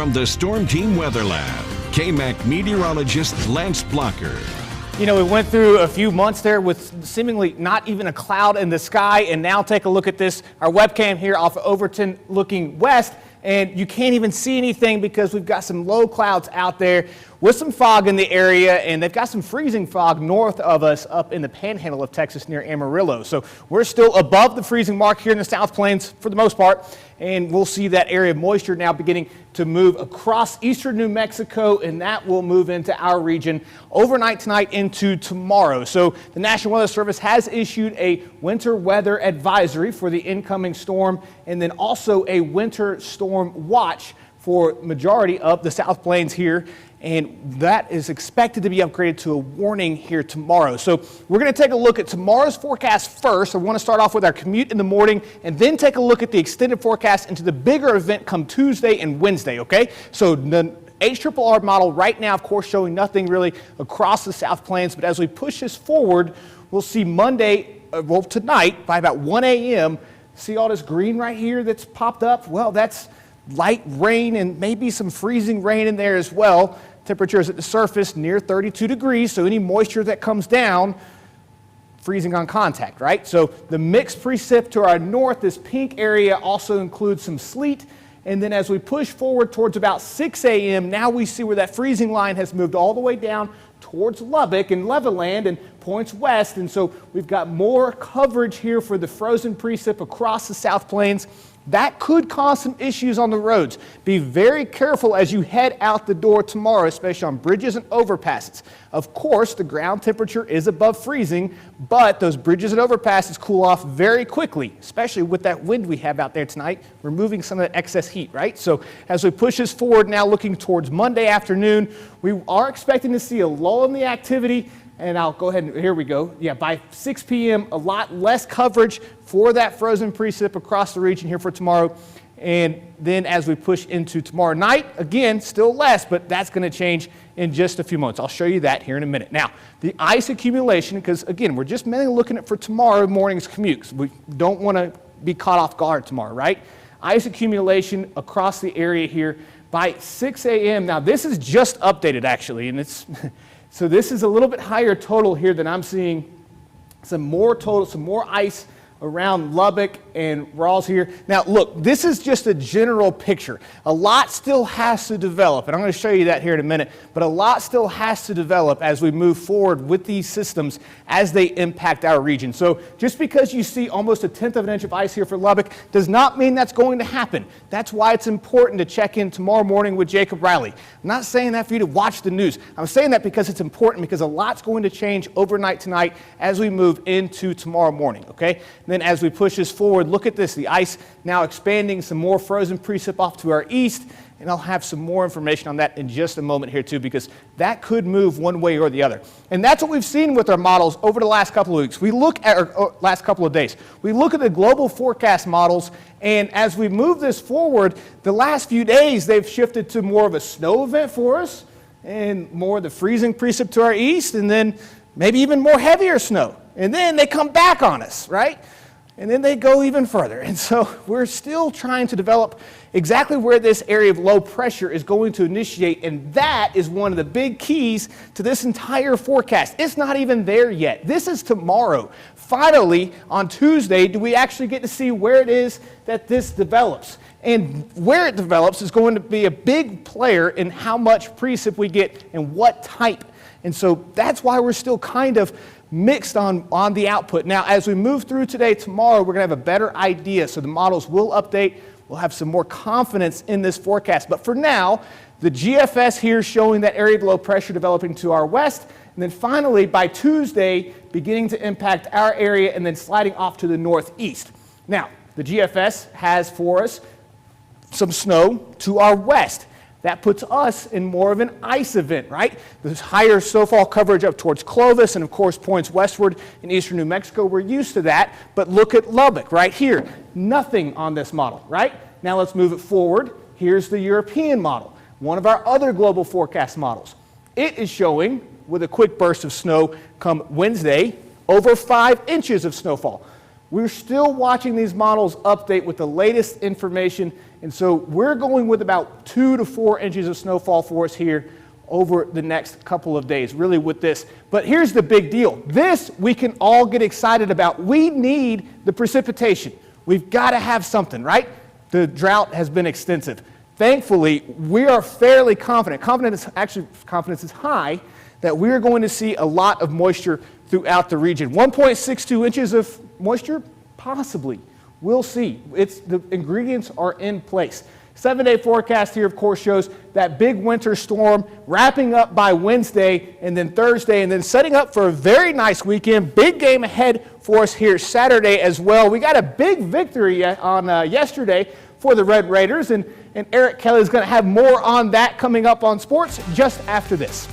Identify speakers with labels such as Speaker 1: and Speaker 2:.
Speaker 1: from the Storm Team Weather Lab, KMAC meteorologist Lance Blocker.
Speaker 2: You know, we went through a few months there with seemingly not even a cloud in the sky, and now take a look at this, our webcam here off of Overton looking west, and you can't even see anything because we've got some low clouds out there with some fog in the area, and they've got some freezing fog north of us up in the panhandle of Texas near Amarillo. So we're still above the freezing mark here in the South Plains for the most part, and we'll see that area of moisture now beginning to move across eastern New Mexico, and that will move into our region overnight tonight into tomorrow. So the National Weather Service has issued a winter weather advisory for the incoming storm, and then also a winter storm watch for majority of the South Plains here, and that is expected to be upgraded to a warning here tomorrow. So we're going to take a look at tomorrow's forecast first. I want to start off with our commute in the morning and then take a look at the extended forecast into the bigger event come Tuesday and Wednesday, okay? So the HRRR model right now, of course, showing nothing really across the South Plains, but as we push this forward, we'll see Monday, well, tonight by about 1 a.m., see all this green right here that's popped up? Well, that's light rain and maybe some freezing rain in there as well. Temperatures at the surface near 32 degrees, so any moisture that comes down, freezing on contact, right? So the mixed precip to our north, this pink area also includes some sleet. And then as we push forward towards about 6 a.m., now we see where that freezing line has moved all the way down towards Lubbock and Levelland and points west. And so we've got more coverage here for the frozen precip across the South Plains. That could cause some issues on the roads. Be very careful as you head out the door tomorrow, especially on bridges and overpasses. Of course, the ground temperature is above freezing, but those bridges and overpasses cool off very quickly, especially with that wind we have out there tonight, removing some of that excess heat, right? So as we push this forward now looking towards Monday afternoon, we are expecting to see a lull in the activity. And I'll go ahead and, here we go. Yeah, by 6 p.m., a lot less coverage for that frozen precip across the region here for tomorrow. And then as we push into tomorrow night, again, still less, but that's going to change in just a few moments. I'll show you that here in a minute. Now, the ice accumulation, because again, we're just mainly looking at for tomorrow morning's commute, 'cause we don't want to be caught off guard tomorrow, right? Ice accumulation across the area here by 6 a.m. Now, this is just updated actually, and it's so this is a little bit higher total here than I'm seeing. Some more total, some more ice around Lubbock and Rawls here. Now look, this is just a general picture. A lot still has to develop, and I'm going to show you that here in a minute, but a lot still has to develop as we move forward with these systems as they impact our region. So just because you see almost 1/10 of an inch of ice here for Lubbock does not mean that's going to happen. That's why it's important to check in tomorrow morning with Jacob Riley. I'm not saying that for you to watch the news. I'm saying that because it's important, because a lot's going to change overnight tonight as we move into tomorrow morning, okay? And then as we push this forward, look at this, the ice now expanding, some more frozen precip off to our east, and I'll have some more information on that in just a moment here too, because that could move one way or the other. And that's what we've seen with our models over the last couple of weeks. We look at, or last couple of days, we look at the global forecast models, and as we move this forward, the last few days they've shifted to more of a snow event for us, and more of the freezing precip to our east, and then maybe even more heavier snow. And then they come back on us, right? And then they go even further. And so we're still trying to develop exactly where this area of low pressure is going to initiate, and that is one of the big keys to this entire forecast. It's not even there yet. This is tomorrow. Finally, on Tuesday, do we actually get to see where it is that this develops. And where it develops is going to be a big player in how much precip we get and what type. And so that's why we're still kind of mixed on the output. Now, as we move through today, tomorrow, we're going to have a better idea. So the models will update. We'll have some more confidence in this forecast. But for now, the GFS here showing that area of low pressure developing to our west. And then finally, by Tuesday, beginning to impact our area and then sliding off to the northeast. Now, the GFS has for us some snow to our west. That puts us in more of an ice event, right? There's higher snowfall coverage up towards Clovis and, of course, points westward in eastern New Mexico. We're used to that, but look at Lubbock right here. Nothing on this model, right? Now let's move it forward. Here's the European model, one of our other global forecast models. It is showing, with a quick burst of snow come Wednesday, over 5 inches of snowfall. We're still watching these models update with the latest information And so we're going with about 2 to 4 inches of snowfall for us here over the next couple of days, really with this. But here's the big deal. This we can all get excited about. We need the precipitation. We've got to have something, right? The drought has been extensive. Thankfully, we are fairly confident. Confidence is high that we are going to see a lot of moisture throughout the region. 1.62 inches of moisture? Possibly. We'll see. The ingredients are in place. 7-day forecast here, of course, shows that big winter storm wrapping up by Wednesday and then Thursday, and then setting up for a very nice weekend. Big game ahead for us here Saturday as well. We got a big victory on yesterday for the Red Raiders, and Eric Kelly is going to have more on that coming up on sports just after this.